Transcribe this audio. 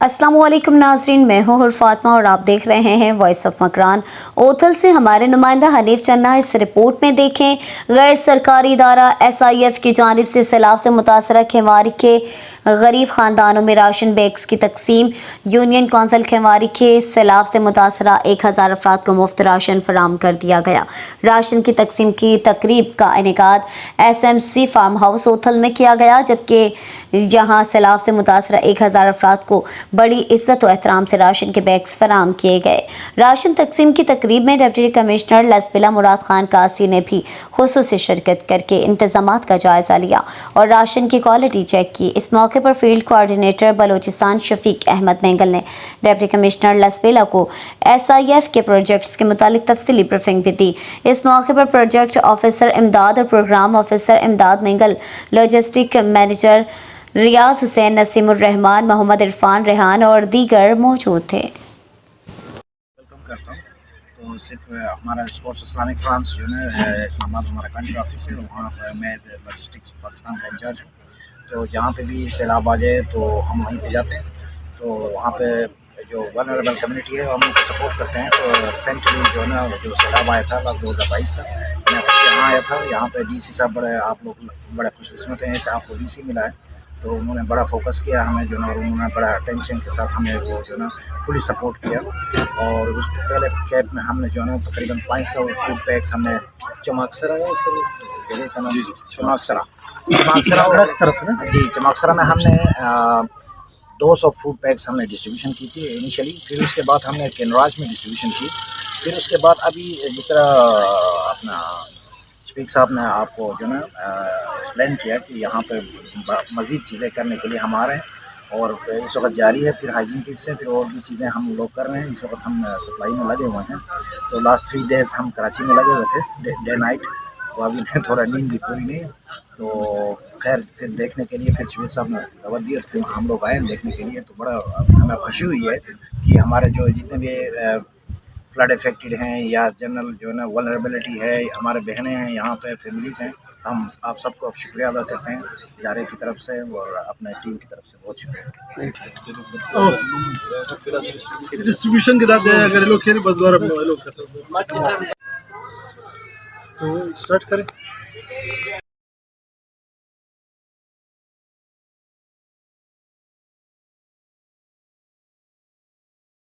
अस्सलाम वालेकुम नाजरीन, मैं हूँ हुर फातिमा और आप देख रहे हैं वॉइस ऑफ मकरान। ओथल से हमारे नुमाइंदा हनीफ चन्ना इस रिपोर्ट में देखें, गैर सरकारी इदारा SIF की जानिब से सैलाब से मुतासरा खेमारी के गरीब ख़ानदानों में राशन बैग्स की तकसीम। यूनियन कौंसिल खेमारी के सैलाब से मुतासरा 1000 अफराद को मुफ्त राशन फराम कर दिया गया। राशन की तकसीम की तकरीब का इनेकाद SMC फार्म हाउस ओथल में किया गया, जबकि यहाँ सैलाब से मुतासरा 1000 अफराद को बड़ी इज्जत व एहतराम से राशन के बैग्स फराम किए गए। राशन तकसीम की तकरीब में डिप्टी कमिश्नर लसबिला मुराद खान कासी ने भी खुसूसी शिरकत करके इंतजामात का जायजा लिया और राशन की क्वालिटी चेक की। इस मौके पर फील्ड कोऑर्डिनेटर बलोचिस्तान शफीक अहमद मेंगल ने डिप्टी कमिश्नर लसबिला को SIF के प्रोजेक्ट्स के मुतालिक तफसीली ब्रीफिंग भी दी। इस मौके पर प्रोजेक्ट ऑफिसर इमदाद और प्रोग्राम ऑफिसर इमदाद मेंगल, लॉजिस्टिक मैनेजर रियाज हुसैन, नसीमुर रहमान, मोहम्मद इरफान रेहान और दीगर मौजूद थे। वेलकम करता हूँ। तो सिर्फ हमारा स्पोर्ट्स इस्लामिक फ्रांस जो है इस्लामाबाद हमारा कंट्री ऑफिस है, वहाँ पर मैं लॉजिस्टिक्स पाकिस्तान का इंचार्ज हूँ। तो जहाँ पे भी सैलाब आ जाए तो हम वहीं पे जाते हैं। तो वहाँ पे जो वल्नरेबल कम्युनिटी है हम उनको सपोर्ट करते हैं। तो रिसेंटली जो है ना जो सैलाब आया था 2022 का, मैं यहाँ आया था। यहाँ पे DC साहब आप लोग बड़े खुशकिस्मत हैं, ऐसे आपको DC मिला है। तो उन्होंने बड़ा फोकस किया हमें जो ना, और उन्होंने बड़ा अटेंशन के साथ हमें वो जो ना फुली सपोर्ट किया। और उसके पहले कैब में हमने जो है ना तकरीबन 500 फूड पैक्स हमने चमाकसरा जगह का नाम चमाकसरा चमाकसरा में हमने 200 फूड पैक्स हमने डिस्ट्रीब्यूशन की थी इनिशियली। फिर उसके बाद हमने केनराज में डिस्ट्रीब्यूशन की। फिर उसके बाद अभी जिस तरह अपना स्पीक साहब ने आपको जो ना एक्सप्लेन किया कि यहाँ पे मज़ीद चीज़ें करने के लिए हम आ रहे हैं और इस वक्त जारी है। फिर हाइजीन किट्स हैं, फिर और भी चीज़ें हम लोग कर रहे हैं। इस वक्त हम सप्लाई में लगे हुए हैं। तो लास्ट 3 डेज़ हम कराची में लगे हुए थे डे नाइट। तो अभी थोड़ा नींद भी पूरी नहीं। तो खैर फिर देखने के लिए फिर शफीक साहब ने दावत दी तो हम लोग आए देखने के लिए। तो बड़ा हमें खुशी हुई है कि हमारे जो जितने भी फ्लड इफेक्टेड हैं या जनरल जो है ना वल्नरेबिलिटी है, हमारे बहनें हैं यहाँ पे, फैमिलीज़ हैं। तो हम आप सबको अब शुक्रिया अदा करते हैं इदारे की तरफ से और अपने टीम की तरफ से। बहुत शुक्रिया। डिस्ट्रीब्यूशन के साथ अगर लोग खेल बस द्वारा लोग तो स्टार्ट करें।